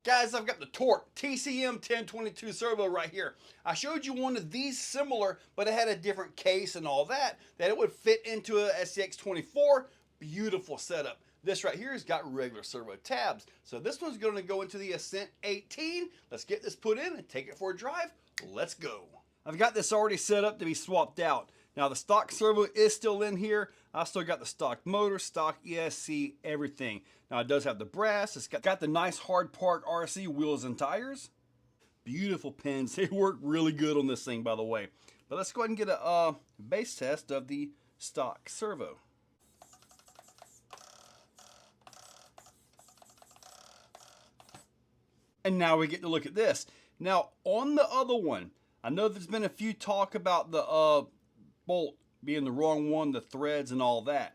Guys, I've got the Torq TCM-1022 servo right here. I showed you one of these similar, but it had a different case and all that it would fit into a SCX24. Beautiful setup. This right here has got regular servo tabs. So this one's going to go into the Ascent 18. Let's get this put in and take it for a drive. Let's go. I've got this already set up to be swapped out. Now the stock servo is still in here. I still got the stock motor, stock ESC, everything. Now it does have the brass. It's got the nice hard Park RC wheels and tires. Beautiful pins. They work really good on this thing, by the way. But let's go ahead and get a base test of the stock servo. And now we get to look at this. Now on the other one, I know there's been a few talk about the bolt being the wrong one, the threads and all that.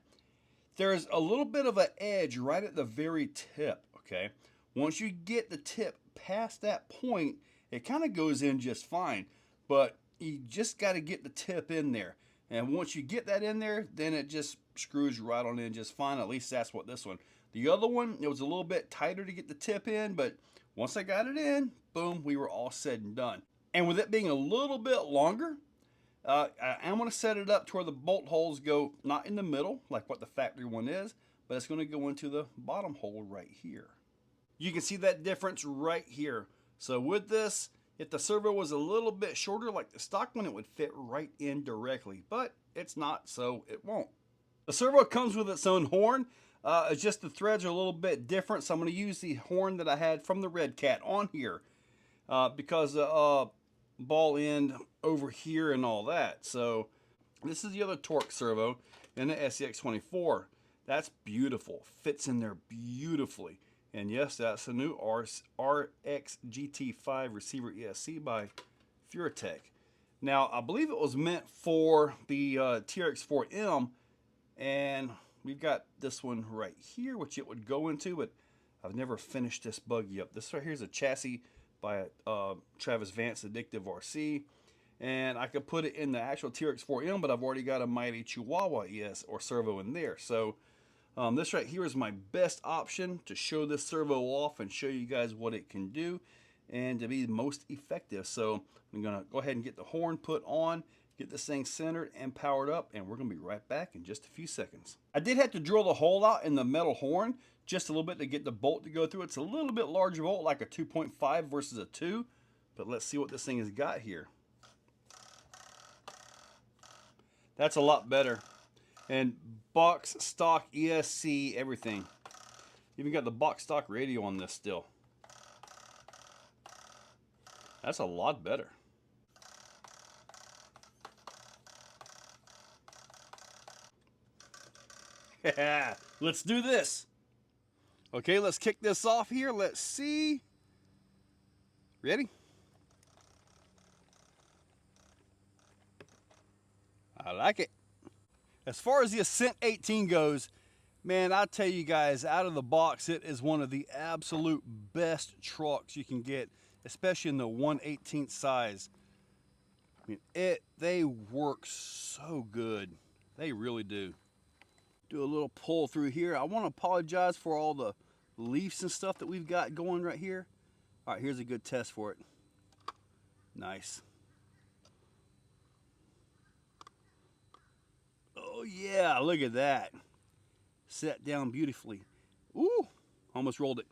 There's a little bit of an edge right at the very tip, okay? Once you get the tip past that point, it kind of goes in just fine, but you just got to get the tip in there. And once you get that in there, then it just screws right on in just fine. At least that's what this one. The other one, it was a little bit tighter to get the tip in, but once I got it in, boom, we were all said and done. And with it being a little bit longer, I am going to set it up to where the bolt holes go not in the middle like what the factory one is, but it's going to go into the bottom hole right here. You can see that difference right here. So with this, if the servo was a little bit shorter like the stock one, it would fit right in directly, but it's not, so it won't. The servo comes with its own horn. It's just the threads are a little bit different, so I'm going to use the horn that I had from the Red Cat on here because the ball end over here and all that. So this is the other Torq servo in the SCX24. That's beautiful, fits in there beautifully. And yes, that's the new RX GT5 receiver ESC by Furatech. Now I believe it was meant for the TRX4M, and we've got this one right here which it would go into, but I've never finished this buggy up. This right here is a chassis by Travis Vance Addictive RC, and I could put it in the actual TRX4M, but I've already got a Mighty Chihuahua ES or servo in there. So this right here is my best option to show this servo off and show you guys what it can do and to be most effective. So I'm gonna go ahead and get the horn put on, get this thing centered and powered up, and we're gonna be right back in just a few seconds. I did have to drill the hole out in the metal horn just a little bit to get the bolt to go through. It's a little bit larger bolt, like a 2.5 versus a 2, but let's see what this thing has got here. That's a lot better. And box stock ESC, everything. Even got the box stock radio on this still. That's a lot better. Let's do this. Okay, let's kick this off here. Let's see. Ready? I like it. As far as the Ascent 18 goes, man, I tell you guys, out of the box, it is one of the absolute best trucks you can get, especially in the 1/18 size. I mean, they work so good. They really do. Do a little pull through here. I want to apologize for all the leaves and stuff that we've got going right here. All right, here's a good test for it. Nice. Oh yeah, look at that. Set down beautifully. Ooh, almost rolled it.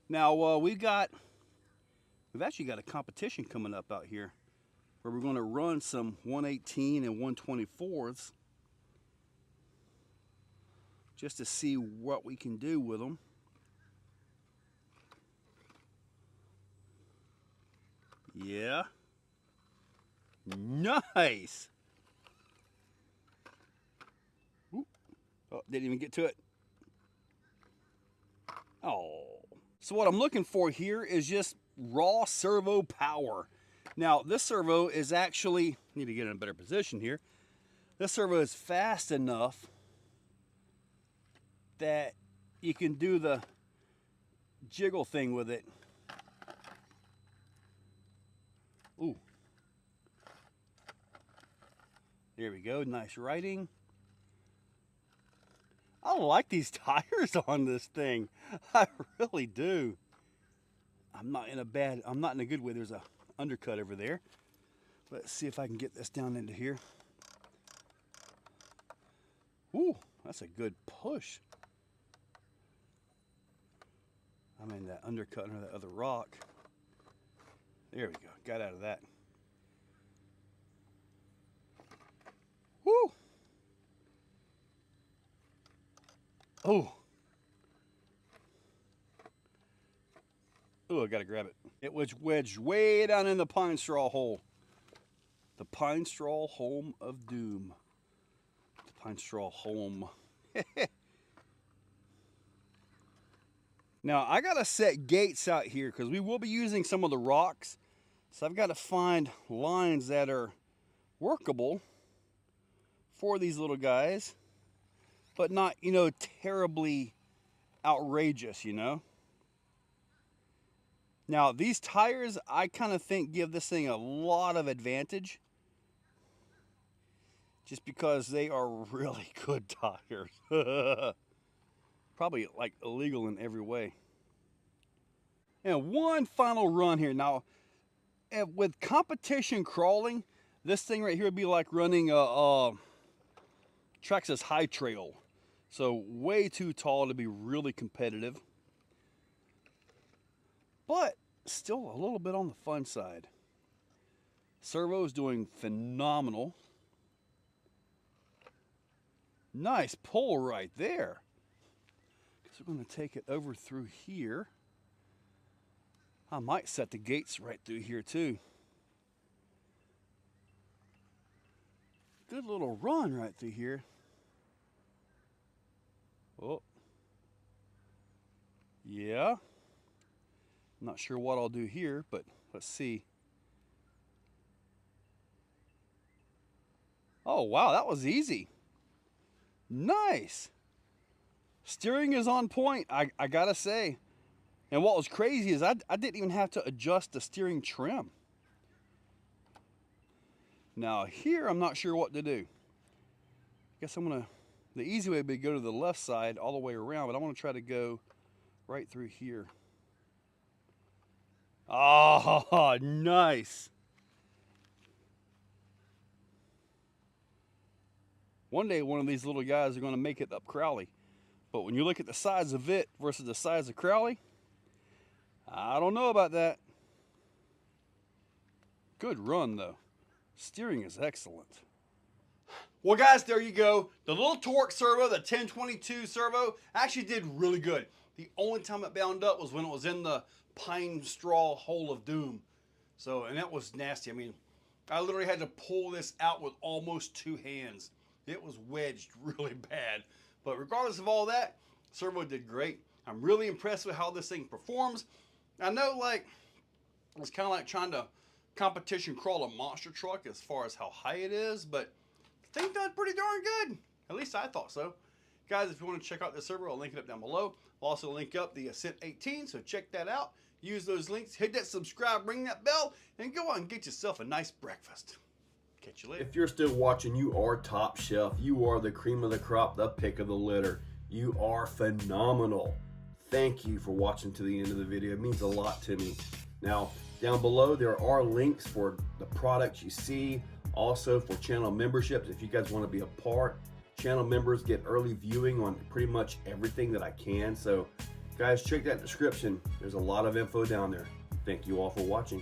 Now we've actually got a competition coming up out here where we're going to run some 118 and 124s just to see what we can do with them. Yeah. Nice. Ooh. Oh, didn't even get to it. Oh. So what I'm looking for here is just raw servo power. Now this servo is actually, need to get in a better position here. This servo is fast enough that you can do the jiggle thing with it. Ooh. There we go, nice writing. I like these tires on this thing. I really do. I'm not in a good way. There's a undercut over there. Let's see if I can get this down into here. Ooh, that's a good push. I'm in that undercut under that other rock. There we go, got out of that. Woo! Oh. Oh, I gotta grab it. It was wedged way down in the pine straw hole. The pine straw home of doom. The pine straw home. Now, I gotta set gates out here because we will be using some of the rocks. So I've got to find lines that are workable for these little guys, but not, you know, terribly outrageous, you know. Now, these tires, I kind of think give this thing a lot of advantage just because they are really good tires. Probably like illegal in every way. And one final run here. Now, with competition crawling, this thing right here would be like running a Traxxas High Trail. So way too tall to be really competitive. But still a little bit on the fun side. Servo is doing phenomenal. Nice pull right there. So we're going to take it over through here. I might set the gates right through here too. Good little run right through here. Oh. Yeah. Not sure what I'll do here, but let's see. Oh, wow, that was easy. Nice. Steering is on point, I gotta say. And what was crazy is I didn't even have to adjust the steering trim. Now here, I'm not sure what to do. I guess I'm gonna, the easy way would be to go to the left side all the way around, but I wanna try to go right through here. Oh, nice. One day, one of these little guys are gonna make it up Crowley. But when you look at the size of it versus the size of Crowley, I don't know about that. Good run though. Steering is excellent. Well guys, there you go. The little Torq servo, the 1022 servo, actually did really good. The only time it bound up was when it was in the pine straw hole of doom. So, and that was nasty. I mean, I literally had to pull this out with almost 2 hands. It was wedged really bad. But regardless of all that, Servo did great. I'm really impressed with how this thing performs. I know, like, it's kind of like trying to competition crawl a monster truck as far as how high it is, but the thing done pretty darn good. At least I thought so. Guys, if you want to check out the Servo, I'll link it up down below. I'll also link up the Ascent 18, so check that out. Use those links, hit that subscribe, ring that bell, and go out and get yourself a nice breakfast. Catch you later. If you're still watching, you are top shelf. You are the cream of the crop, the pick of the litter. You are phenomenal. Thank you for watching to the end of the video. It means a lot to me. Now, down below, there are links for the products you see. Also for channel memberships, if you guys want to be a part. Channel members get early viewing on pretty much everything that I can. So, guys, check that description. There's a lot of info down there. Thank you all for watching.